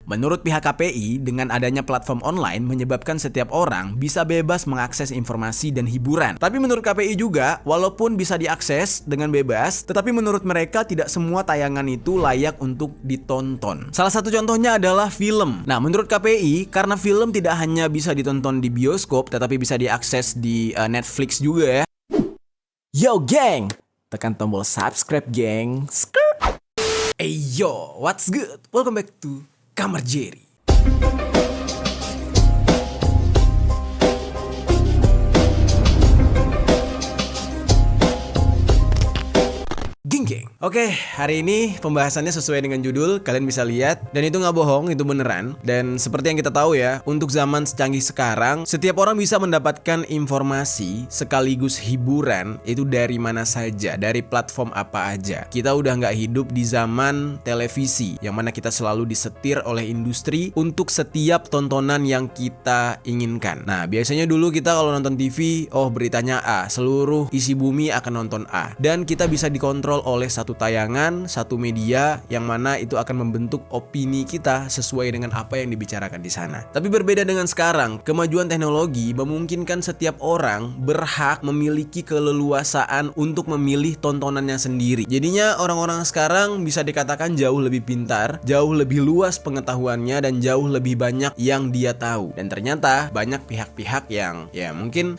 Menurut pihak KPI, dengan adanya platform online menyebabkan setiap orang bisa bebas mengakses informasi dan hiburan. Tapi menurut KPI juga, walaupun bisa diakses dengan bebas, tetapi menurut mereka tidak semua tayangan itu layak untuk ditonton. Salah satu contohnya adalah film. Nah, menurut KPI, karena film tidak hanya bisa ditonton di bioskop, tetapi bisa diakses di Netflix juga ya. Yo geng, tekan tombol subscribe geng. Hey yo, what's good? Welcome back to Kamar Jerry. Geng. Oke, hari ini pembahasannya sesuai dengan judul, kalian bisa lihat. Dan itu nggak bohong, itu beneran. Dan seperti yang kita tahu ya, untuk zaman secanggih sekarang, setiap orang bisa mendapatkan informasi sekaligus hiburan itu dari mana saja, dari platform apa aja. Kita udah nggak hidup di zaman televisi, yang mana kita selalu disetir oleh industri untuk setiap tontonan yang kita inginkan. Nah, biasanya dulu kita kalau nonton TV, beritanya A, seluruh isi bumi akan nonton A. Dan kita bisa dikontrol oleh satu tayangan, satu media yang mana itu akan membentuk opini kita sesuai dengan apa yang dibicarakan di sana. Tapi berbeda dengan sekarang, kemajuan teknologi memungkinkan setiap orang berhak memiliki keleluasaan untuk memilih tontonannya sendiri. Jadinya orang-orang sekarang bisa dikatakan jauh lebih pintar, jauh lebih luas pengetahuannya dan jauh lebih banyak yang dia tahu. Dan ternyata banyak pihak-pihak yang mungkin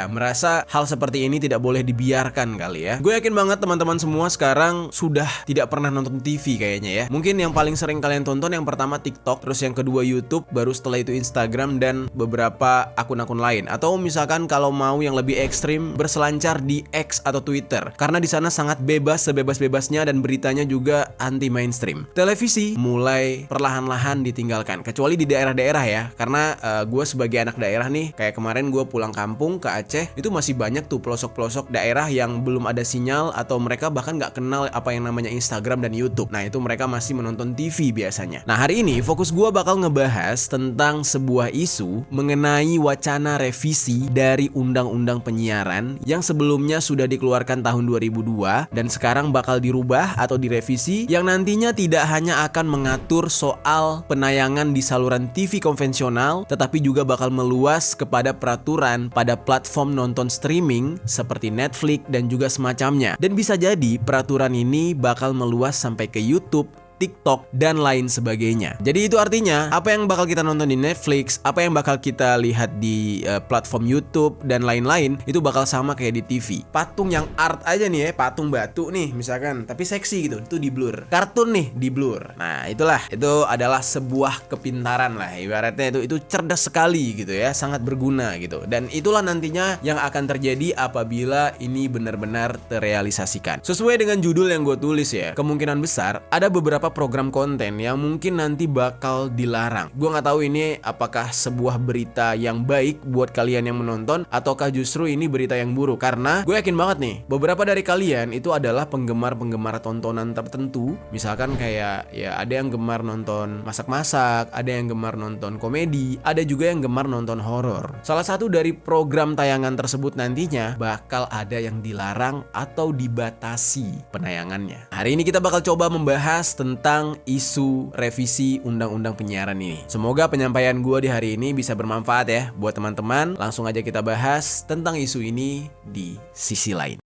merasa hal seperti ini tidak boleh dibiarkan kali ya. Gue yakin banget teman-teman semua sekarang sudah tidak pernah nonton TV kayaknya ya. Mungkin yang paling sering kalian tonton yang pertama TikTok, terus yang kedua YouTube, baru setelah itu Instagram dan beberapa akun-akun lain. Atau misalkan kalau mau yang lebih ekstrim, berselancar di X atau Twitter. Karena di sana sangat bebas, sebebas-bebasnya dan beritanya juga anti mainstream. Televisi mulai perlahan-lahan ditinggalkan, kecuali di daerah-daerah ya. Karena gue sebagai anak daerah nih, kayak kemarin gue pulang kampung ke Aceh, itu masih banyak tuh pelosok-pelosok daerah yang belum ada sinyal atau mereka bahkan nggak kenal apa yang namanya Instagram dan YouTube. Nah, itu mereka masih menonton TV biasanya. Nah, hari ini fokus gue bakal ngebahas tentang sebuah isu mengenai wacana revisi dari Undang-Undang Penyiaran yang sebelumnya sudah dikeluarkan tahun 2002 dan sekarang bakal dirubah atau direvisi yang nantinya tidak hanya akan mengatur soal penayangan di saluran TV konvensional, tetapi juga bakal meluas kepada peraturan pada platform nonton streaming seperti Netflix dan juga semacamnya. Dan bisa jadi peraturan ini bakal meluas sampai ke YouTube, TikTok, dan lain sebagainya. Jadi itu artinya apa yang bakal kita nonton di Netflix, apa yang bakal kita lihat di platform YouTube dan lain-lain itu bakal sama kayak di TV. Patung yang art aja nih ya, patung batu nih misalkan, tapi seksi gitu, itu di blur. Kartun nih di blur. Nah, itu adalah sebuah kepintaran lah ibaratnya, itu cerdas sekali gitu ya, sangat berguna gitu. Dan itulah nantinya yang akan terjadi apabila ini benar-benar terrealisasikan. Sesuai dengan judul yang gue tulis ya, kemungkinan besar ada beberapa program konten yang mungkin nanti bakal dilarang. Gue nggak tahu ini apakah sebuah berita yang baik buat kalian yang menonton ataukah justru ini berita yang buruk. Karena gue yakin banget nih, beberapa dari kalian itu adalah penggemar-penggemar tontonan tertentu. Misalkan kayak ya ada yang gemar nonton masak-masak, ada yang gemar nonton komedi, ada juga yang gemar nonton horor. Salah satu dari program tayangan tersebut nantinya bakal ada yang dilarang atau dibatasi penayangannya. Hari ini kita bakal coba membahas tentang isu revisi Undang-Undang Penyiaran ini. Semoga penyampaian gue di hari ini bisa bermanfaat ya buat teman-teman. Langsung aja kita bahas tentang isu ini di sisi lain.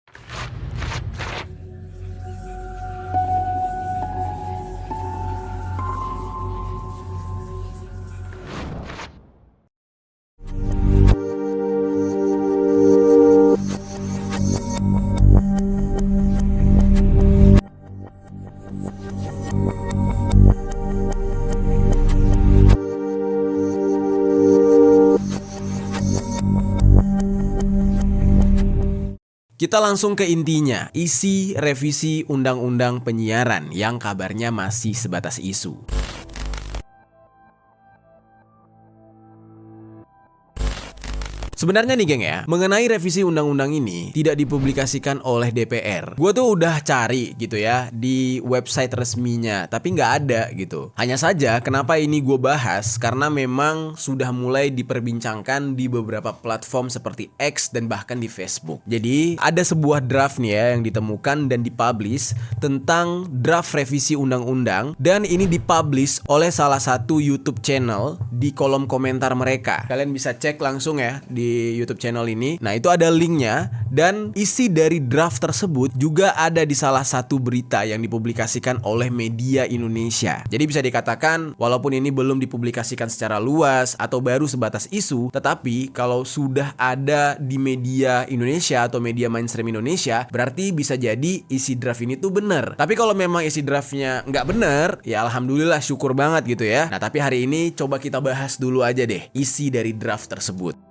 Kita langsung ke intinya, isi revisi Undang-Undang Penyiaran yang kabarnya masih sebatas isu. Sebenarnya nih geng ya, mengenai revisi undang-undang ini tidak dipublikasikan oleh DPR. Gue tuh udah cari gitu ya di website resminya, tapi nggak ada gitu. Hanya saja kenapa ini gue bahas, karena memang sudah mulai diperbincangkan di beberapa platform seperti X dan bahkan di Facebook. Jadi ada sebuah draft nih ya yang ditemukan dan dipublish tentang draft revisi undang-undang, dan ini dipublish oleh salah satu YouTube channel di kolom komentar mereka. Kalian bisa cek langsung ya di YouTube channel ini. Nah, itu ada linknya, dan isi dari draft tersebut juga ada di salah satu berita yang dipublikasikan oleh media Indonesia. Jadi bisa dikatakan walaupun ini belum dipublikasikan secara luas atau baru sebatas isu, tetapi kalau sudah ada di media Indonesia atau media mainstream Indonesia, berarti bisa jadi isi draft ini tuh bener. Tapi kalau memang isi draftnya nggak bener, ya alhamdulillah, syukur banget gitu ya. Nah, tapi hari ini coba kita bahas dulu aja deh isi dari draft tersebut.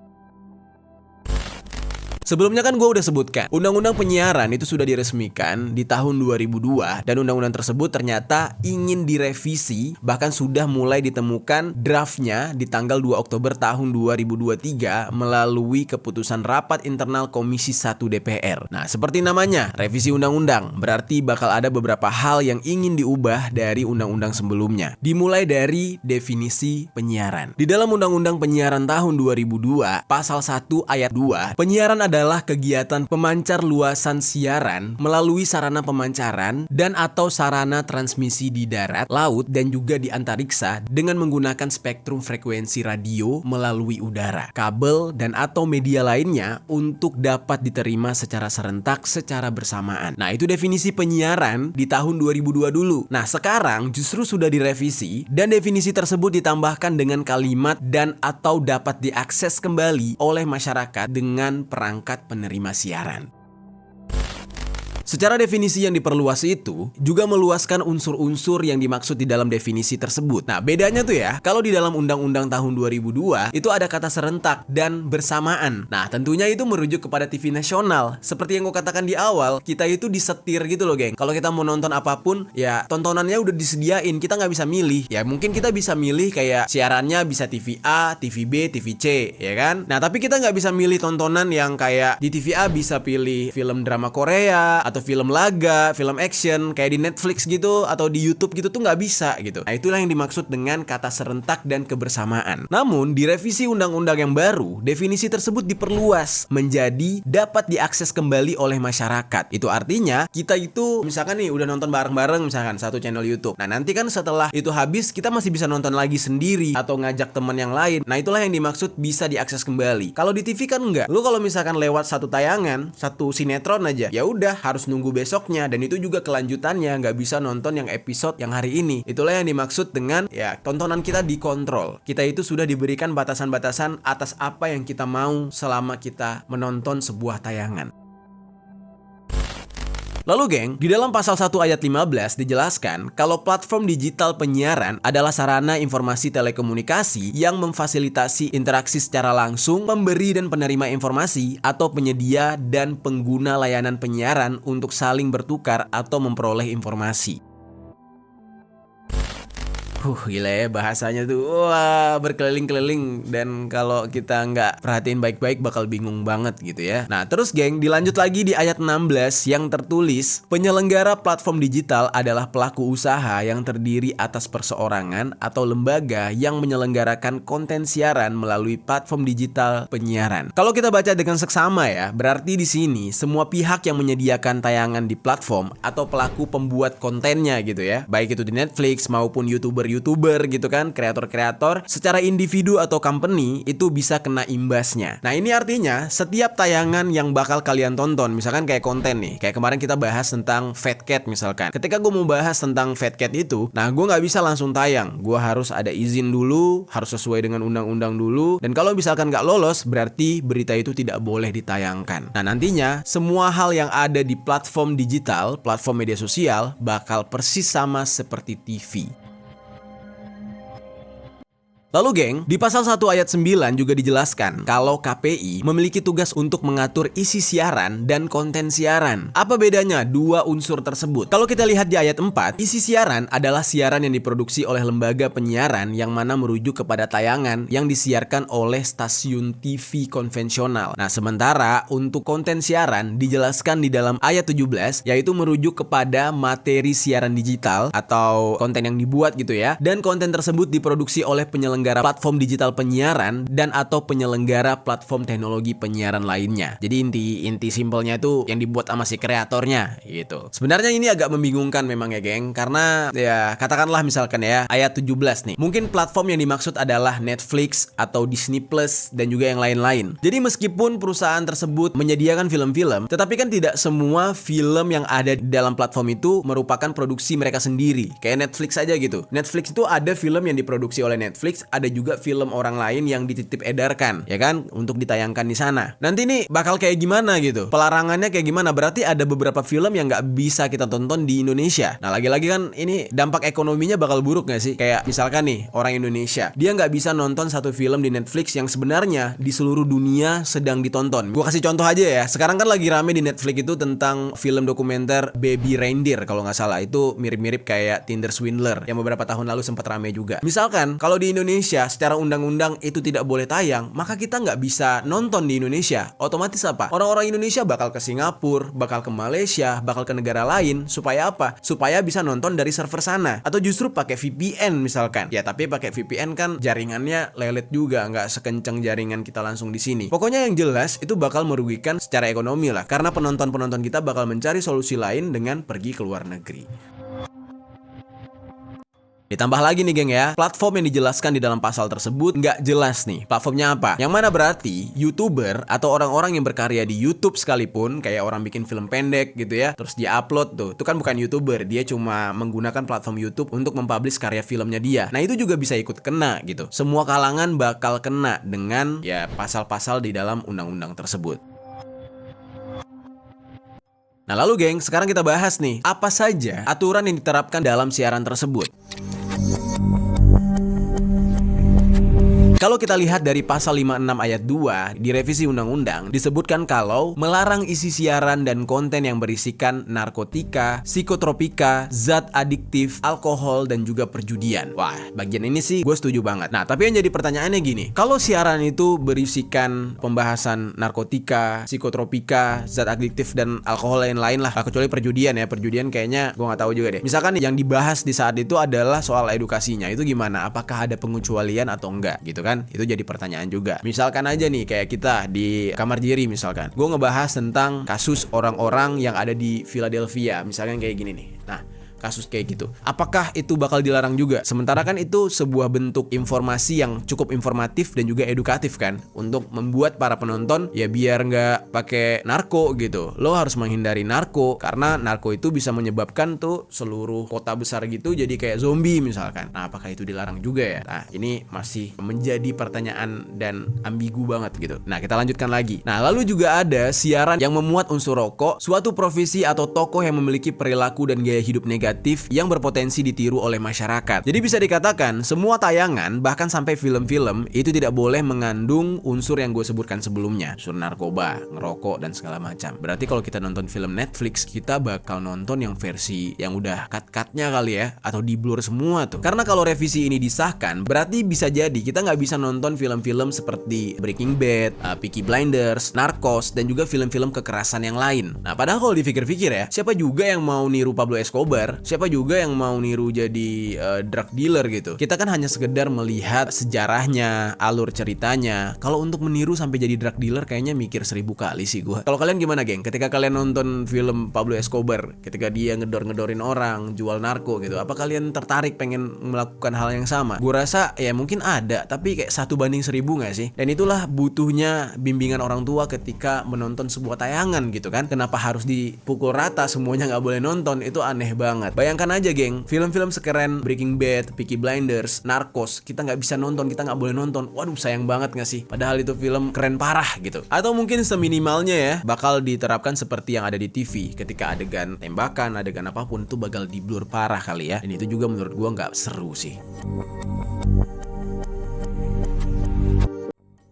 Sebelumnya kan gue udah sebutkan, Undang-Undang Penyiaran itu sudah diresmikan di tahun 2002, dan undang-undang tersebut ternyata ingin direvisi, bahkan sudah mulai ditemukan draftnya di tanggal 2 Oktober tahun 2023 melalui keputusan Rapat Internal Komisi 1 DPR. Nah, seperti namanya, revisi undang-undang, berarti bakal ada beberapa hal yang ingin diubah dari undang-undang sebelumnya. Dimulai dari definisi penyiaran. Di dalam Undang-Undang Penyiaran tahun 2002, Pasal 1 Ayat 2, penyiaran adalah kegiatan pemancar luasan siaran melalui sarana pemancaran dan atau sarana transmisi di darat, laut, dan juga di antariksa dengan menggunakan spektrum frekuensi radio melalui udara, kabel, dan atau media lainnya untuk dapat diterima secara serentak secara bersamaan. Nah, itu definisi penyiaran di tahun 2002 dulu. Nah, sekarang justru sudah direvisi dan definisi tersebut ditambahkan dengan kalimat dan atau dapat diakses kembali oleh masyarakat dengan perangkat penerima siaran. Secara definisi yang diperluas itu juga meluaskan unsur-unsur yang dimaksud di dalam definisi tersebut. Nah, bedanya tuh ya, kalau di dalam Undang-Undang tahun 2002 itu ada kata serentak dan bersamaan. Nah, tentunya itu merujuk kepada TV nasional. Seperti yang gue katakan di awal, kita itu disetir gitu loh geng. Kalau kita mau nonton apapun, ya tontonannya udah disediain, kita nggak bisa milih. Ya mungkin kita bisa milih kayak siarannya bisa TV A, TV B, TV C, ya kan? Nah, tapi kita nggak bisa milih tontonan yang kayak di TV A bisa pilih film drama Korea atau film laga, film action kayak di Netflix gitu atau di YouTube gitu tuh nggak bisa gitu. Nah, itulah yang dimaksud dengan kata serentak dan kebersamaan. Namun di revisi undang-undang yang baru, definisi tersebut diperluas menjadi dapat diakses kembali oleh masyarakat. Itu artinya kita itu misalkan nih udah nonton bareng-bareng misalkan satu channel YouTube. Nah, nanti kan setelah itu habis kita masih bisa nonton lagi sendiri atau ngajak teman yang lain. Nah, itulah yang dimaksud bisa diakses kembali. Kalau di TV kan enggak. Lu kalau misalkan lewat satu tayangan, satu sinetron aja, ya udah harus nunggu besoknya, dan itu juga kelanjutannya, nggak bisa nonton yang episode yang hari ini. Itulah yang dimaksud dengan ya tontonan kita dikontrol. Kita itu sudah diberikan batasan-batasan atas apa yang kita mau selama kita menonton sebuah tayangan. Lalu geng, di dalam pasal 1 ayat 15 dijelaskan kalau platform digital penyiaran adalah sarana informasi telekomunikasi yang memfasilitasi interaksi secara langsung pemberi dan penerima informasi atau penyedia dan pengguna layanan penyiaran untuk saling bertukar atau memperoleh informasi. Gila ya bahasanya tuh, wah berkeliling-keliling, dan kalau kita nggak perhatiin baik-baik bakal bingung banget gitu ya. Nah terus geng, dilanjut lagi di ayat 16 yang tertulis, penyelenggara platform digital adalah pelaku usaha yang terdiri atas perseorangan atau lembaga yang menyelenggarakan konten siaran melalui platform digital penyiaran. Kalau kita baca dengan seksama ya, berarti di sini semua pihak yang menyediakan tayangan di platform atau pelaku pembuat kontennya gitu ya, baik itu di Netflix maupun YouTuber gitu kan, kreator-kreator secara individu atau company itu bisa kena imbasnya. Nah ini artinya setiap tayangan yang bakal kalian tonton, misalkan kayak konten nih, kayak kemarin kita bahas tentang Fat Cat misalkan. Ketika gue mau bahas tentang Fat Cat itu, nah gue nggak bisa langsung tayang, gue harus ada izin dulu, harus sesuai dengan undang-undang dulu, dan kalau misalkan nggak lolos berarti berita itu tidak boleh ditayangkan. Nah nantinya semua hal yang ada di platform digital, platform media sosial bakal persis sama seperti TV. Lalu geng, di pasal 1 ayat 9 juga dijelaskan kalau KPI memiliki tugas untuk mengatur isi siaran dan konten siaran. Apa bedanya dua unsur tersebut? Kalau kita lihat di ayat 4, isi siaran adalah siaran yang diproduksi oleh lembaga penyiaran yang mana merujuk kepada tayangan yang disiarkan oleh stasiun TV konvensional. Nah, sementara untuk konten siaran dijelaskan di dalam ayat 17, yaitu merujuk kepada materi siaran digital atau konten yang dibuat gitu ya. Dan konten tersebut diproduksi oleh penyelenggara platform digital penyiaran dan atau penyelenggara platform teknologi penyiaran lainnya. Jadi inti simpelnya itu yang dibuat sama si kreatornya gitu. Sebenarnya ini agak membingungkan memang ya geng, karena ya katakanlah misalkan ya ayat 17 nih. Mungkin platform yang dimaksud adalah Netflix atau Disney Plus dan juga yang lain-lain. Jadi meskipun perusahaan tersebut menyediakan film-film, tetapi kan tidak semua film yang ada di dalam platform itu merupakan produksi mereka sendiri. Kayak Netflix aja gitu. Netflix itu ada film yang diproduksi oleh Netflix, ada juga film orang lain yang dititip edarkan, ya kan, untuk ditayangkan di sana. Nanti nih bakal kayak gimana gitu? Pelarangannya kayak gimana? Berarti ada beberapa film yang nggak bisa kita tonton di Indonesia. Nah, lagi-lagi kan ini dampak ekonominya bakal buruk nggak sih? Kayak misalkan nih orang Indonesia, dia nggak bisa nonton satu film di Netflix yang sebenarnya di seluruh dunia sedang ditonton. Gua kasih contoh aja ya. Sekarang kan lagi rame di Netflix itu tentang film dokumenter Baby Reindeer kalau nggak salah. Itu mirip-mirip kayak Tinder Swindler yang beberapa tahun lalu sempat rame juga. Misalkan kalau di Indonesia secara undang-undang itu tidak boleh tayang, maka kita nggak bisa nonton di Indonesia. Otomatis apa? Orang-orang Indonesia bakal ke Singapura, bakal ke Malaysia, bakal ke negara lain. Supaya apa? Supaya bisa nonton dari server sana. Atau justru pakai VPN misalkan. Ya tapi pakai VPN kan jaringannya lelet juga, nggak sekencang jaringan kita langsung di sini. Pokoknya yang jelas itu bakal merugikan secara ekonomi lah, karena penonton-penonton kita bakal mencari solusi lain dengan pergi ke luar negeri. Ditambah lagi nih geng ya, platform yang dijelaskan di dalam pasal tersebut nggak jelas nih platformnya apa. Yang mana berarti YouTuber atau orang-orang yang berkarya di YouTube sekalipun, kayak orang bikin film pendek gitu ya, terus dia upload tuh, itu kan bukan YouTuber, dia cuma menggunakan platform YouTube untuk mempublish karya filmnya dia. Nah itu juga bisa ikut kena gitu. Semua kalangan bakal kena dengan ya pasal-pasal di dalam undang-undang tersebut. Nah lalu geng, sekarang kita bahas nih, apa saja aturan yang diterapkan dalam siaran tersebut. Kalau kita lihat dari pasal 56 ayat 2 di revisi undang-undang, disebutkan kalau melarang isi siaran dan konten yang berisikan narkotika, psikotropika, zat adiktif, alkohol, dan juga perjudian. Wah, bagian ini sih gue setuju banget. Nah, tapi yang jadi pertanyaannya gini, kalau siaran itu berisikan pembahasan narkotika, psikotropika, zat adiktif, dan alkohol lain-lain lah, kecuali perjudian ya, perjudian kayaknya gue nggak tahu juga deh. Misalkan yang dibahas di saat itu adalah soal edukasinya, itu gimana? Apakah ada pengecualian atau enggak gitu kan? Itu jadi pertanyaan juga. Misalkan aja nih kayak kita di Kamar Jeri misalkan, gue ngebahas tentang kasus orang-orang yang ada di Philadelphia, misalkan kayak gini nih. Nah, kasus kayak gitu, apakah itu bakal dilarang juga? Sementara kan itu sebuah bentuk informasi yang cukup informatif dan juga edukatif kan, untuk membuat para penonton ya biar nggak pakai narko gitu. Lo harus menghindari narko karena narko itu bisa menyebabkan tuh seluruh kota besar gitu jadi kayak zombie misalkan. Nah apakah itu dilarang juga ya? Nah ini masih menjadi pertanyaan dan ambigu banget gitu. Nah kita lanjutkan lagi. Nah lalu juga ada siaran yang memuat unsur rokok, suatu profesi atau tokoh yang memiliki perilaku dan gaya hidup negatif yang berpotensi ditiru oleh masyarakat. Jadi bisa dikatakan semua tayangan bahkan sampai film-film itu tidak boleh mengandung unsur yang gue sebutkan sebelumnya, unsur narkoba, ngerokok dan segala macam. Berarti kalau kita nonton film Netflix, kita bakal nonton yang versi yang udah cut-cutnya kali ya, atau di blur semua tuh. Karena kalau revisi ini disahkan, berarti bisa jadi kita nggak bisa nonton film-film seperti Breaking Bad, Peaky Blinders, Narcos, dan juga film-film kekerasan yang lain. Nah padahal kalau dipikir-pikir ya, siapa juga yang mau niru Pablo Escobar? Siapa juga yang mau niru jadi drug dealer gitu? Kita kan hanya sekedar melihat sejarahnya, alur ceritanya. Kalau untuk meniru sampai jadi drug dealer kayaknya mikir 1000 kali sih gua. Kalau kalian gimana geng? Ketika kalian nonton film Pablo Escobar, ketika dia ngedor-ngedorin orang, jual narko gitu, apa kalian tertarik pengen melakukan hal yang sama? Gua rasa ya mungkin ada, tapi kayak 1:1000 gak sih? Dan itulah butuhnya bimbingan orang tua ketika menonton sebuah tayangan gitu kan. Kenapa harus dipukul rata semuanya gak boleh nonton? Itu aneh banget. Bayangkan aja geng, film-film sekeren Breaking Bad, Peaky Blinders, Narcos, kita nggak bisa nonton, kita nggak boleh nonton. Waduh sayang banget nggak sih? Padahal itu film keren parah gitu. Atau mungkin seminimalnya ya bakal diterapkan seperti yang ada di TV. Ketika adegan tembakan, adegan apapun itu bakal di blur parah kali ya. Dan itu juga menurut gua nggak seru sih.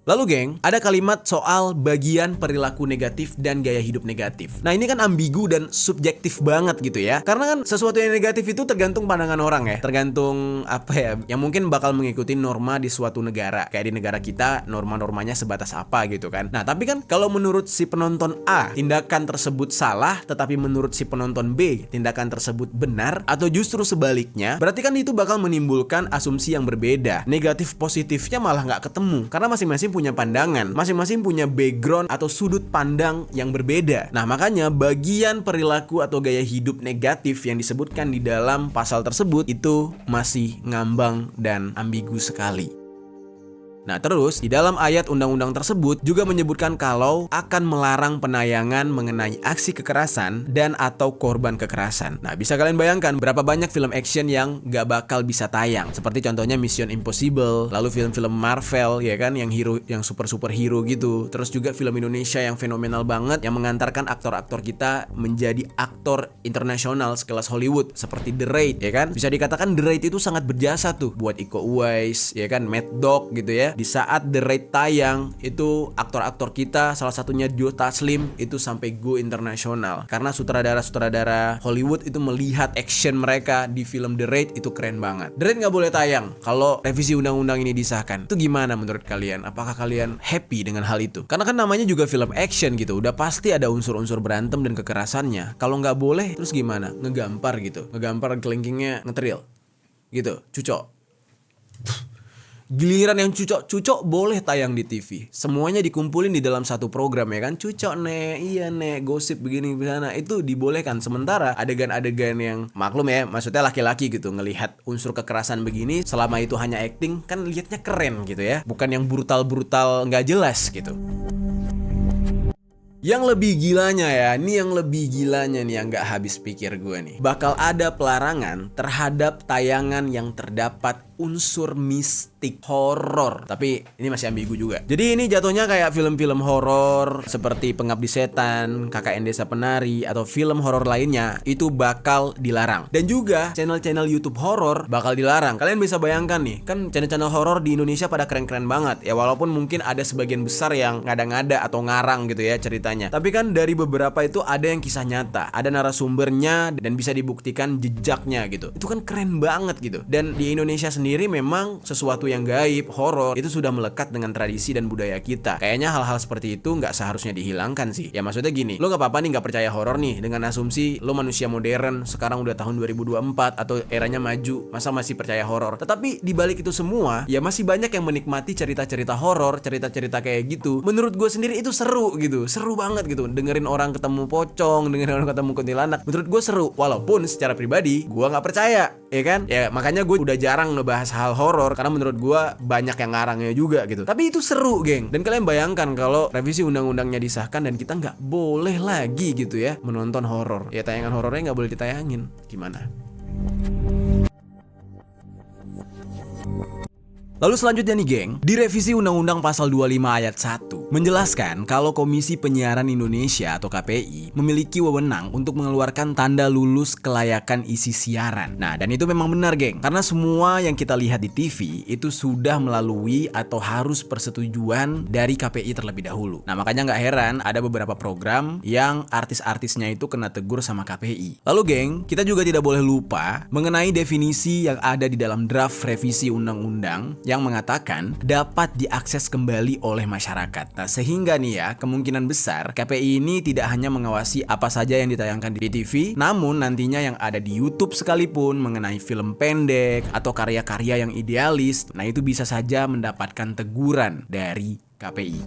Lalu geng, ada kalimat soal bagian perilaku negatif dan gaya hidup negatif. Nah ini kan ambigu dan subjektif banget gitu ya. Karena kan sesuatu yang negatif itu tergantung pandangan orang ya. Tergantung apa ya, yang mungkin bakal mengikuti norma di suatu negara. Kayak di negara kita, norma-normanya sebatas apa gitu kan. Nah tapi kan kalau menurut si penonton A, tindakan tersebut salah, tetapi menurut si penonton B, tindakan tersebut benar, atau justru sebaliknya, berarti kan itu bakal menimbulkan asumsi yang berbeda. Negatif positifnya malah nggak ketemu. Karena masing-masing punya pandangan, masing-masing punya background atau sudut pandang yang berbeda. Nah makanya bagian perilaku atau gaya hidup negatif yang disebutkan di dalam pasal tersebut itu masih ngambang dan ambigu sekali. Nah terus di dalam ayat undang-undang tersebut juga menyebutkan kalau akan melarang penayangan mengenai aksi kekerasan dan atau korban kekerasan. Nah bisa kalian bayangkan berapa banyak film action yang gak bakal bisa tayang. Seperti contohnya Mission Impossible, lalu film-film Marvel ya kan, yang hero, yang super hero gitu. Terus juga film Indonesia yang fenomenal banget, yang mengantarkan aktor-aktor kita menjadi aktor internasional sekelas Hollywood, seperti The Raid ya kan. Bisa dikatakan The Raid itu sangat berjasa tuh buat Iko Uwais ya kan, Mad Dog gitu ya. Di saat The Raid tayang, itu aktor-aktor kita, salah satunya Joe Taslim, itu sampai go internasional. Karena sutradara-sutradara Hollywood itu melihat action mereka di film The Raid itu keren banget. The Raid nggak boleh tayang kalau revisi undang-undang ini disahkan. Itu gimana menurut kalian? Apakah kalian happy dengan hal itu? Karena kan namanya juga film action gitu, udah pasti ada unsur-unsur berantem dan kekerasannya. Kalau nggak boleh, terus gimana? Ngegampar gitu, ngegampar kelingkingnya ngetril gitu, cucok. Giliran yang cucok boleh tayang di TV. Semuanya dikumpulin di dalam satu program ya kan. Cucok nek, iya nek, gosip begini sana, itu dibolehkan. Sementara adegan-adegan yang maklum ya, maksudnya laki-laki gitu, ngelihat unsur kekerasan begini, selama itu hanya acting, kan liatnya keren gitu ya. Bukan yang brutal-brutal nggak jelas gitu. Yang lebih gilanya ya, ini yang lebih gilanya nih yang gak habis pikir gue nih. Bakal ada pelarangan terhadap tayangan yang terdapat unsur mistik horor. Tapi ini masih ambigu juga. Jadi ini jatuhnya kayak film-film horor seperti Pengabdi Setan, KKN Desa Penari, atau film horor lainnya itu bakal dilarang. Dan juga channel-channel YouTube horor bakal dilarang. Kalian bisa bayangkan nih, kan channel-channel horor di Indonesia pada keren-keren banget. Ya walaupun mungkin ada sebagian besar yang ngada-ngada atau ngarang gitu ya ceritanya. Tapi kan dari beberapa itu ada yang kisah nyata, ada narasumbernya dan bisa dibuktikan jejaknya gitu. Itu kan keren banget gitu. Dan di Indonesia sendiri memang sesuatu yang gaib, horor itu sudah melekat dengan tradisi dan budaya kita. Kayaknya hal-hal seperti itu nggak seharusnya dihilangkan sih. Ya maksudnya gini, lo nggak apa-apa nih nggak percaya horor nih dengan asumsi lo manusia modern, sekarang udah tahun 2024 atau eranya maju, masa masih percaya horor. Tetapi di balik itu semua, ya masih banyak yang menikmati cerita-cerita horor, cerita-cerita kayak gitu. Menurut gue sendiri itu seru gitu, seru banget gitu. Dengerin orang ketemu pocong, dengerin orang ketemu kuntilanak, menurut gue seru. Walaupun secara pribadi gue nggak percaya, ya kan? Ya makanya gue udah jarang ngebahas hal horor karena menurut gue banyak yang ngarangnya juga gitu. Tapi itu seru, geng. Dan kalian bayangkan kalau revisi undang-undangnya disahkan dan kita nggak boleh lagi gitu ya menonton horor. Ya tayangan horornya nggak boleh ditayangin. Gimana? Lalu selanjutnya nih geng, di revisi Undang-Undang Pasal 25 Ayat 1 menjelaskan kalau Komisi Penyiaran Indonesia atau KPI memiliki wewenang untuk mengeluarkan tanda lulus kelayakan isi siaran. Nah dan itu memang benar geng, karena semua yang kita lihat di TV itu sudah melalui atau harus persetujuan dari KPI terlebih dahulu. Nah makanya nggak heran ada beberapa program yang artis-artisnya itu kena tegur sama KPI. Lalu geng, kita juga tidak boleh lupa mengenai definisi yang ada di dalam draft revisi undang-undang yang mengatakan dapat diakses kembali oleh masyarakat. Nah sehingga nih ya, kemungkinan besar KPI ini tidak hanya mengawasi apa saja yang ditayangkan di TV, namun nantinya yang ada di YouTube sekalipun mengenai film pendek atau karya-karya yang idealis, nah itu bisa saja mendapatkan teguran dari KPI.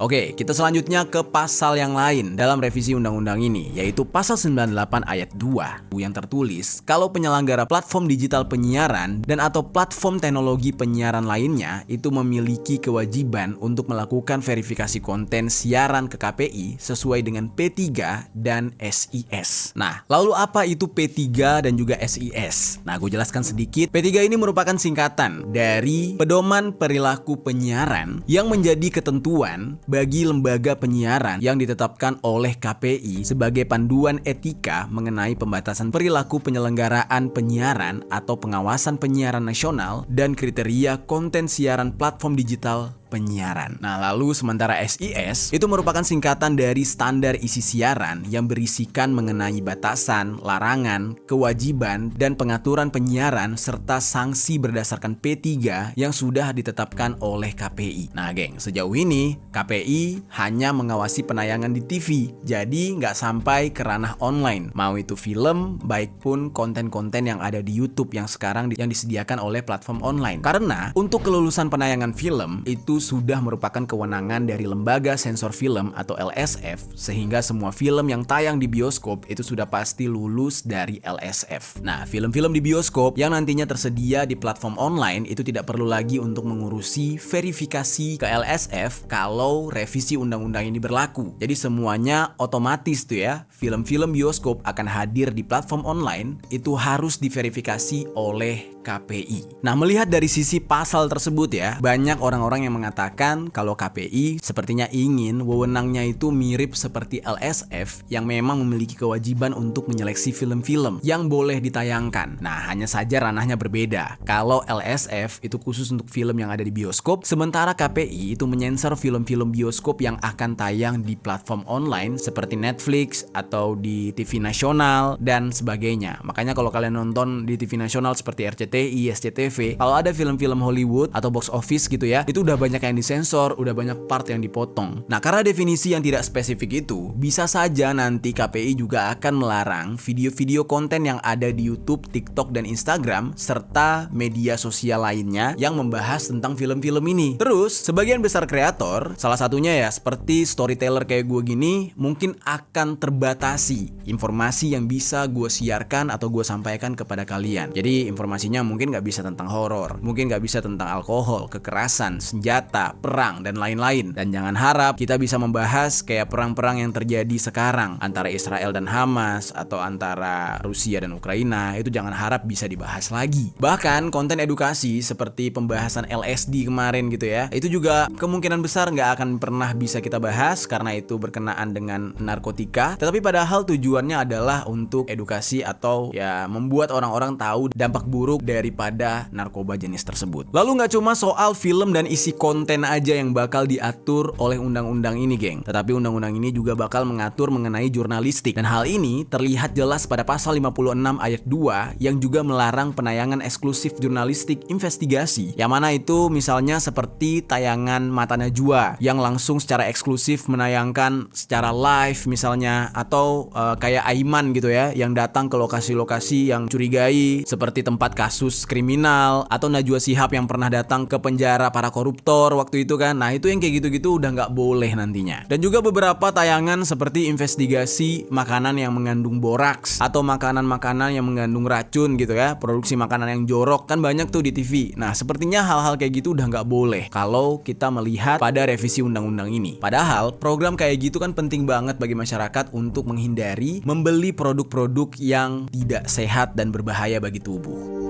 Oke, kita selanjutnya ke pasal yang lain dalam revisi undang-undang ini, yaitu pasal 98 ayat 2 yang tertulis kalau penyelenggara platform digital penyiaran dan atau platform teknologi penyiaran lainnya itu memiliki kewajiban untuk melakukan verifikasi konten siaran ke KPI sesuai dengan P3 dan SIS. Nah, lalu apa itu P3 dan juga SIS? Nah, gue jelaskan sedikit. P3 ini merupakan singkatan dari Pedoman Perilaku Penyiaran yang menjadi ketentuan bagi lembaga penyiaran yang ditetapkan oleh KPI sebagai panduan etika mengenai pembatasan perilaku penyelenggaraan penyiaran atau pengawasan penyiaran nasional dan kriteria konten siaran platform digital penyiaran. Nah, lalu sementara SIS itu merupakan singkatan dari standar isi siaran yang berisikan mengenai batasan, larangan, kewajiban, dan pengaturan penyiaran serta sanksi berdasarkan P3 yang sudah ditetapkan oleh KPI. Nah, geng, sejauh ini KPI hanya mengawasi penayangan di TV, jadi nggak sampai ke ranah online. Mau itu film, baik pun konten-konten yang ada di YouTube yang sekarang yang disediakan oleh platform online. Karena untuk kelulusan penayangan film itu sudah merupakan kewenangan dari Lembaga Sensor Film atau LSF, sehingga semua film yang tayang di bioskop itu sudah pasti lulus dari LSF. Nah, film-film di bioskop yang nantinya tersedia di platform online itu tidak perlu lagi untuk mengurusi verifikasi ke LSF kalau revisi undang-undang ini berlaku. Jadi semuanya otomatis tuh ya, film-film bioskop akan hadir di platform online itu harus diverifikasi oleh KPI. Nah, melihat dari sisi pasal tersebut ya, banyak orang-orang yang mengatakan kalau KPI sepertinya ingin wewenangnya itu mirip seperti LSF yang memang memiliki kewajiban untuk menyeleksi film-film yang boleh ditayangkan. Nah, hanya saja ranahnya berbeda. Kalau LSF itu khusus untuk film yang ada di bioskop, sementara KPI itu menyensor film-film bioskop yang akan tayang di platform online seperti Netflix atau di TV nasional dan sebagainya. Makanya kalau kalian nonton di TV nasional seperti RCTI, SCTV, kalau ada film-film Hollywood atau box office gitu ya, itu udah banyak yang disensor, udah banyak part yang dipotong. Nah, karena definisi yang tidak spesifik itu, bisa saja nanti KPI juga akan melarang video-video konten yang ada di YouTube, TikTok, dan Instagram, serta media sosial lainnya yang membahas tentang film-film ini. Terus, sebagian besar kreator, salah satunya ya seperti storyteller kayak gue gini, mungkin akan terbatasi informasi yang bisa gue siarkan atau gue sampaikan kepada kalian. Jadi, informasinya mungkin nggak bisa tentang horor, mungkin nggak bisa tentang alkohol, kekerasan, senjata, perang, dan lain-lain. Dan jangan harap kita bisa membahas kayak perang-perang yang terjadi sekarang antara Israel dan Hamas atau antara Rusia dan Ukraina, itu jangan harap bisa dibahas lagi. Bahkan konten edukasi seperti pembahasan LSD kemarin gitu ya, itu juga kemungkinan besar nggak akan pernah bisa kita bahas karena itu berkenaan dengan narkotika, tetapi padahal tujuannya adalah untuk edukasi atau ya membuat orang-orang tahu dampak buruk daripada narkoba jenis tersebut. Lalu nggak cuma soal film dan isi konten aja yang bakal diatur oleh undang-undang ini, geng. Tetapi undang-undang ini juga bakal mengatur mengenai jurnalistik. Dan hal ini terlihat jelas pada pasal 56 ayat 2 yang juga melarang penayangan eksklusif jurnalistik investigasi. Yang mana itu misalnya seperti tayangan Mata Najwa yang langsung secara eksklusif menayangkan secara live misalnya, atau kayak Aiman gitu ya yang datang ke lokasi-lokasi yang curigai seperti tempat kasus kriminal, atau Najwa Shihab yang pernah datang ke penjara para koruptor waktu itu kan. Nah, itu yang kayak gitu-gitu udah nggak boleh nantinya. Dan juga beberapa tayangan seperti investigasi makanan yang mengandung boraks atau makanan-makanan yang mengandung racun gitu ya, produksi makanan yang jorok kan banyak tuh di TV. Nah, sepertinya hal-hal kayak gitu udah nggak boleh kalau kita melihat pada revisi undang-undang ini. Padahal program kayak gitu kan penting banget bagi masyarakat untuk menghindari membeli produk-produk yang tidak sehat dan berbahaya bagi tubuh.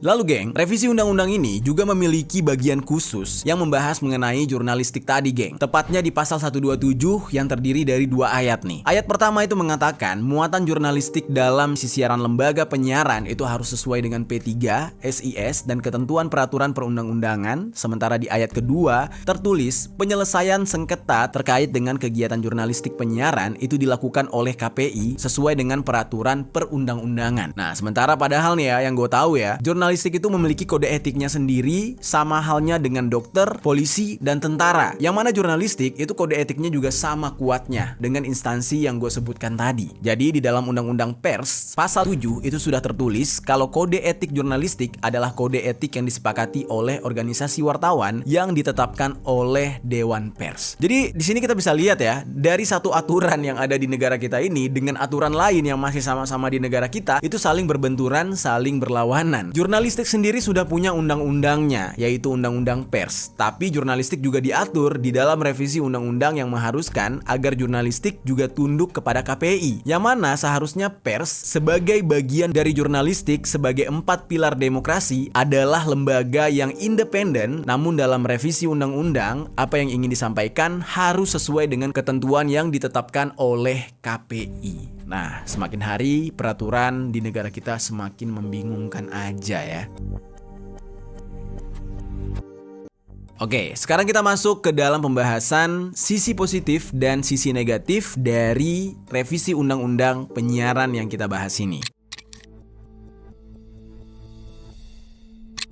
Lalu geng, revisi undang-undang ini juga memiliki bagian khusus yang membahas mengenai jurnalistik tadi, geng. Tepatnya di pasal 127 yang terdiri dari 2 ayat nih. Ayat pertama itu mengatakan muatan jurnalistik dalam siaran lembaga penyiaran itu harus sesuai dengan P3, SIS, dan ketentuan peraturan perundang-undangan. Sementara di ayat kedua tertulis penyelesaian sengketa terkait dengan kegiatan jurnalistik penyiaran itu dilakukan oleh KPI sesuai dengan peraturan perundang-undangan. Nah, sementara padahal nih ya, yang gue tahu ya, jurnalistik itu memiliki kode etiknya sendiri, sama halnya dengan dokter, polisi, dan tentara. Yang mana jurnalistik itu kode etiknya juga sama kuatnya dengan instansi yang gue sebutkan tadi. Jadi di dalam Undang-Undang Pers pasal 7 itu sudah tertulis kalau kode etik jurnalistik adalah kode etik yang disepakati oleh organisasi wartawan yang ditetapkan oleh Dewan Pers. Jadi di sini kita bisa lihat ya, dari satu aturan yang ada di negara kita ini dengan aturan lain yang masih sama-sama di negara kita itu saling berbenturan, saling berlawanan. Jurnalistik sendiri sudah punya undang-undangnya, yaitu Undang-Undang Pers. Tapi jurnalistik juga diatur di dalam revisi undang-undang yang mengharuskan agar jurnalistik juga tunduk kepada KPI. Yang mana seharusnya pers sebagai bagian dari jurnalistik sebagai 4 pilar demokrasi adalah lembaga yang independen, namun dalam revisi undang-undang, apa yang ingin disampaikan harus sesuai dengan ketentuan yang ditetapkan oleh KPI. Nah, semakin hari peraturan di negara kita semakin membingungkan aja ya. Oke, sekarang kita masuk ke dalam pembahasan sisi positif dan sisi negatif dari revisi undang-undang penyiaran yang kita bahas ini.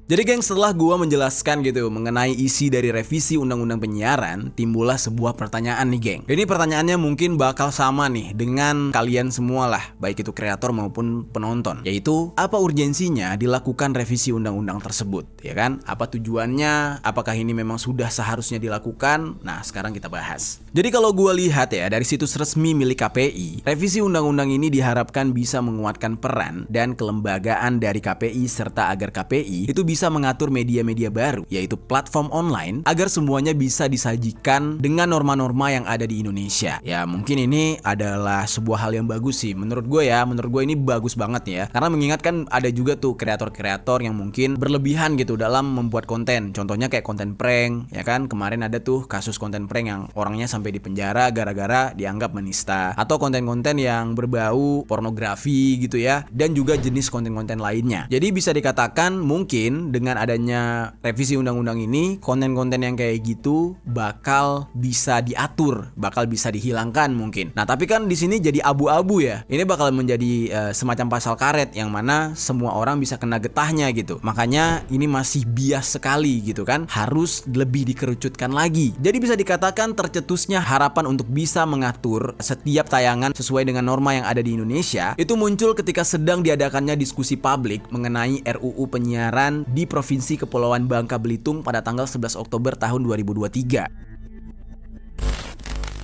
Jadi geng, setelah gua menjelaskan gitu mengenai isi dari revisi undang-undang penyiaran, timbullah sebuah pertanyaan nih geng. Ini pertanyaannya mungkin bakal sama nih dengan kalian semua lah, baik itu kreator maupun penonton, yaitu apa urgensinya dilakukan revisi undang-undang tersebut, ya kan? Apa tujuannya? Apakah ini memang sudah seharusnya dilakukan? Nah, sekarang kita bahas. Jadi kalau gua lihat ya dari situs resmi milik KPI, revisi undang-undang ini diharapkan bisa menguatkan peran dan kelembagaan dari KPI serta agar KPI itu bisa mengatur media-media baru, yaitu platform online, agar semuanya bisa disajikan dengan norma-norma yang ada di Indonesia. Ya mungkin ini adalah sebuah hal yang bagus sih menurut gue ya. Menurut gue ini bagus banget ya, karena mengingatkan ada juga tuh kreator-kreator yang mungkin berlebihan gitu dalam membuat konten. Contohnya kayak konten prank, ya kan? Kemarin ada tuh kasus konten prank yang orangnya sampai di penjara gara-gara dianggap menista, atau konten-konten yang berbau pornografi gitu ya, dan juga jenis konten-konten lainnya. Jadi bisa dikatakan mungkin dengan adanya revisi undang-undang ini, konten-konten yang kayak gitu bakal bisa diatur, bakal bisa dihilangkan mungkin. Nah, tapi kan di sini jadi abu-abu ya. Ini bakal menjadi semacam pasal karet yang mana semua orang bisa kena getahnya gitu. Makanya ini masih bias sekali gitu kan. Harus lebih dikerucutkan lagi. Jadi bisa dikatakan tercetusnya harapan untuk bisa mengatur setiap tayangan sesuai dengan norma yang ada di Indonesia itu muncul ketika sedang diadakannya diskusi publik mengenai RUU penyiaran di Provinsi Kepulauan Bangka Belitung pada tanggal 11 Oktober tahun 2023.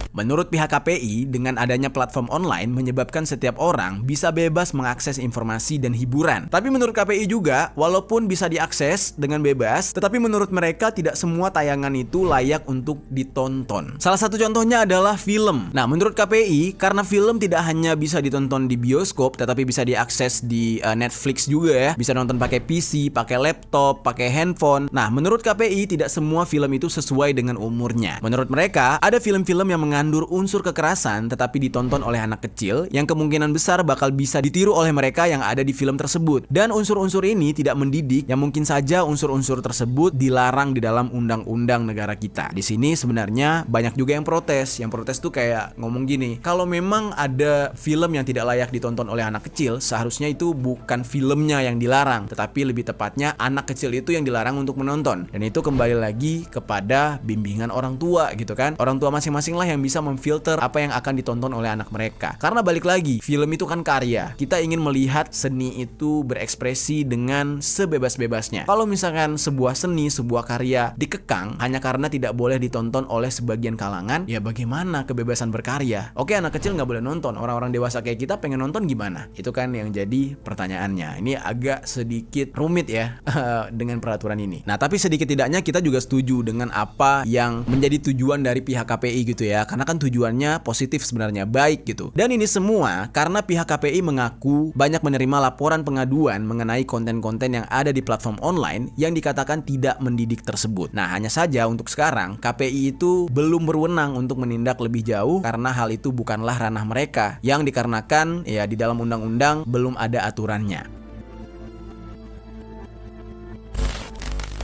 Menurut pihak KPI, dengan adanya platform online menyebabkan setiap orang bisa bebas mengakses informasi dan hiburan. Tapi menurut KPI juga, walaupun bisa diakses dengan bebas, tetapi menurut mereka tidak semua tayangan itu layak untuk ditonton. Salah satu contohnya adalah film. Nah, menurut KPI, karena film tidak hanya bisa ditonton di bioskop, tetapi bisa diakses di Netflix juga ya. Bisa nonton pakai PC, pakai laptop, pakai handphone. Nah, menurut KPI tidak semua film itu sesuai dengan umurnya. Menurut mereka, ada film-film yang mengandung unsur kekerasan tetapi ditonton oleh anak kecil yang kemungkinan besar bakal bisa ditiru oleh mereka yang ada di film tersebut. Dan unsur-unsur ini tidak mendidik, yang mungkin saja unsur-unsur tersebut dilarang di dalam undang-undang negara kita. Di sini sebenarnya banyak juga yang protes. Yang protes tuh kayak ngomong gini, kalau memang ada film yang tidak layak ditonton oleh anak kecil, seharusnya itu bukan filmnya yang dilarang, tetapi lebih tepatnya anak kecil itu yang dilarang untuk menonton. Dan itu kembali lagi kepada bimbingan orang tua gitu kan. Orang tua masing-masing lah yang bisa memfilter apa yang akan ditonton oleh anak mereka. Karena balik lagi, film itu kan karya. Kita ingin melihat seni itu berekspresi dengan sebebas-bebasnya. Kalau misalkan sebuah seni, sebuah karya dikekang hanya karena tidak boleh ditonton oleh sebagian kalangan, ya bagaimana kebebasan berkarya? Oke, anak kecil nggak boleh nonton, orang-orang dewasa kayak kita pengen nonton gimana? Itu kan yang jadi pertanyaannya. Ini agak sedikit rumit ya dengan peraturan ini. Nah, tapi sedikit tidaknya kita juga setuju dengan apa yang menjadi tujuan dari pihak KPI gitu ya. Karena kan tujuannya positif sebenarnya, baik gitu. Dan ini semua karena pihak KPI mengaku banyak menerima laporan pengaduan mengenai konten-konten yang ada di platform online yang dikatakan tidak mendidik tersebut. Nah, hanya saja untuk sekarang KPI itu belum berwenang untuk menindak lebih jauh karena hal itu bukanlah ranah mereka, yang dikarenakan ya di dalam undang-undang belum ada aturannya.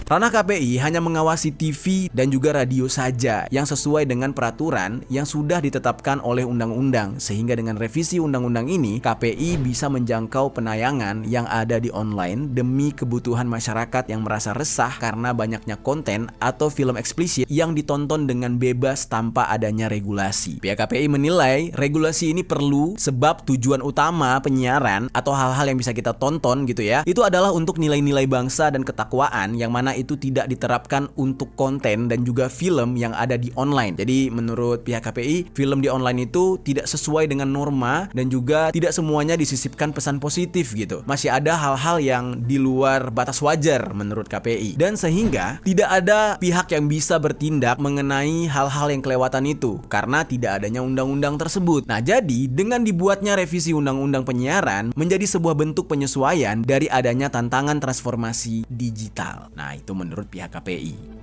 Ranah KPI hanya mengawasi TV dan juga radio saja yang sesuai dengan peraturan yang sudah ditetapkan oleh undang-undang, sehingga dengan revisi undang-undang ini KPI bisa menjangkau penayangan yang ada di online demi kebutuhan masyarakat yang merasa resah karena banyaknya konten atau film eksplisit yang ditonton dengan bebas tanpa adanya regulasi. Pihak KPI menilai regulasi ini perlu sebab tujuan utama penyiaran atau hal-hal yang bisa kita tonton gitu ya, itu adalah untuk nilai-nilai bangsa dan ketakwaan, yang mana karena itu tidak diterapkan untuk konten dan juga film yang ada di online. Jadi menurut pihak KPI, film di online itu tidak sesuai dengan norma dan juga tidak semuanya disisipkan pesan positif gitu. Masih ada hal-hal yang di luar batas wajar menurut KPI. Dan sehingga tidak ada pihak yang bisa bertindak mengenai hal-hal yang kelewatan itu karena tidak adanya undang-undang tersebut. Nah, jadi dengan dibuatnya revisi undang-undang penyiaran menjadi sebuah bentuk penyesuaian dari adanya tantangan transformasi digital. Nah, itu menurut pihak KPI.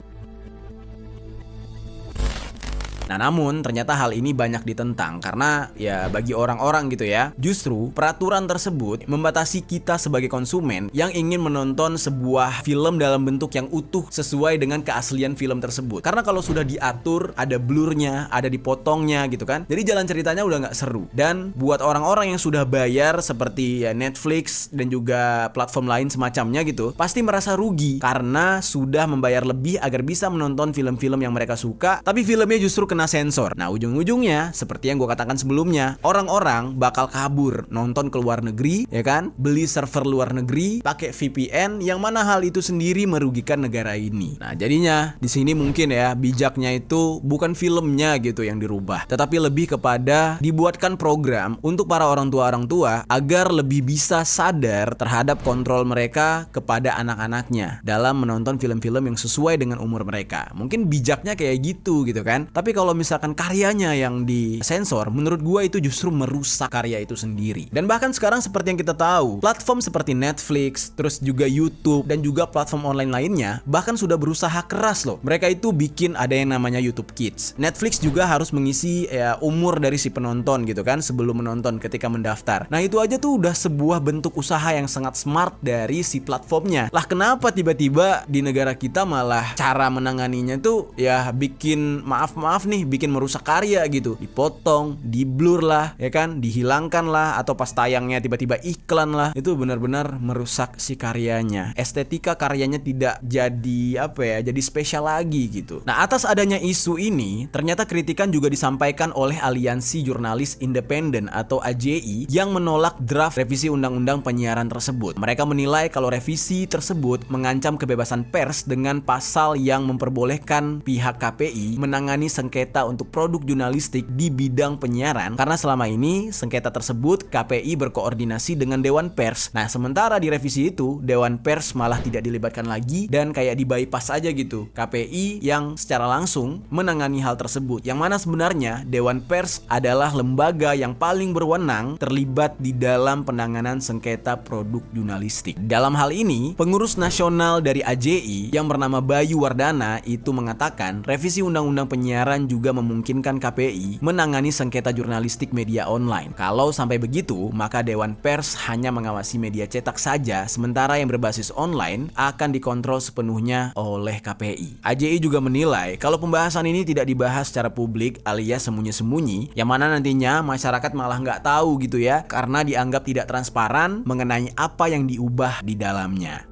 Nah, namun ternyata hal ini banyak ditentang karena ya bagi orang-orang gitu ya, justru peraturan tersebut membatasi kita sebagai konsumen yang ingin menonton sebuah film dalam bentuk yang utuh sesuai dengan keaslian film tersebut. Karena kalau sudah diatur, ada blurnya, ada dipotongnya gitu kan, jadi jalan ceritanya udah nggak seru. Dan buat orang-orang yang sudah bayar seperti ya Netflix dan juga platform lain semacamnya gitu, pasti merasa rugi karena sudah membayar lebih agar bisa menonton film-film yang mereka suka, tapi filmnya justru kena sensor. Nah, ujung-ujungnya seperti yang gue katakan sebelumnya, orang-orang bakal kabur nonton ke luar negeri, ya kan? Beli server luar negeri, pakai VPN, yang mana hal itu sendiri merugikan negara ini. Nah, jadinya di sini mungkin ya bijaknya itu bukan filmnya gitu yang dirubah, tetapi lebih kepada dibuatkan program untuk para orang tua agar lebih bisa sadar terhadap kontrol mereka kepada anak-anaknya dalam menonton film-film yang sesuai dengan umur mereka. Mungkin bijaknya kayak gitu kan. Tapi kalau misalkan karyanya yang disensor, menurut gua itu justru merusak karya itu sendiri. Dan bahkan sekarang seperti yang kita tahu, platform seperti Netflix, terus juga YouTube dan juga platform online lainnya bahkan sudah berusaha keras loh. Mereka itu bikin ada yang namanya YouTube Kids. Netflix juga harus mengisi ya umur dari si penonton gitu kan sebelum menonton ketika mendaftar. Nah, itu aja tuh udah sebuah bentuk usaha yang sangat smart dari si platformnya. Lah, kenapa tiba-tiba di negara kita malah cara menanganinya tuh ya bikin maaf nih, bikin merusak karya gitu, dipotong, diblur lah, ya kan, dihilangkan lah, atau pas tayangnya tiba-tiba iklan lah, itu benar-benar merusak si karyanya. Estetika karyanya tidak jadi jadi spesial lagi gitu. Nah, atas adanya isu ini, ternyata kritikan juga disampaikan oleh Aliansi Jurnalis Independen atau AJI yang menolak draft revisi undang-undang penyiaran tersebut. Mereka menilai kalau revisi tersebut mengancam kebebasan pers dengan pasal yang memperbolehkan pihak KPI menangani sengketa untuk produk jurnalistik di bidang penyiaran, karena selama ini sengketa tersebut KPI berkoordinasi dengan Dewan Pers. Nah, sementara di revisi itu Dewan Pers malah tidak dilibatkan lagi dan kayak di bypass aja gitu KPI yang secara langsung menangani hal tersebut, yang mana sebenarnya Dewan Pers adalah lembaga yang paling berwenang terlibat di dalam penanganan sengketa produk jurnalistik. Dalam hal ini, pengurus nasional dari AJI yang bernama Bayu Wardana itu mengatakan revisi undang-undang penyiaran juga memungkinkan KPI menangani sengketa jurnalistik media online. Kalau sampai begitu, maka Dewan Pers hanya mengawasi media cetak saja, sementara yang berbasis online akan dikontrol sepenuhnya oleh KPI. AJI juga menilai kalau pembahasan ini tidak dibahas secara publik alias sembunyi-sembunyi, yang mana nantinya masyarakat malah nggak tahu gitu ya, karena dianggap tidak transparan mengenai apa yang diubah di dalamnya.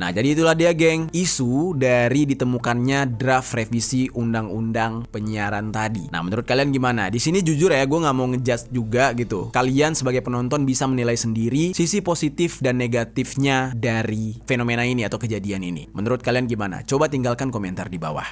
Nah, jadi itulah dia geng, isu dari ditemukannya draft revisi undang-undang penyiaran tadi. Nah, menurut kalian gimana? Di sini jujur ya, gue nggak mau ngejudge juga gitu. Kalian sebagai penonton bisa menilai sendiri sisi positif dan negatifnya dari fenomena ini atau kejadian ini. Menurut kalian gimana? Coba tinggalkan komentar di bawah.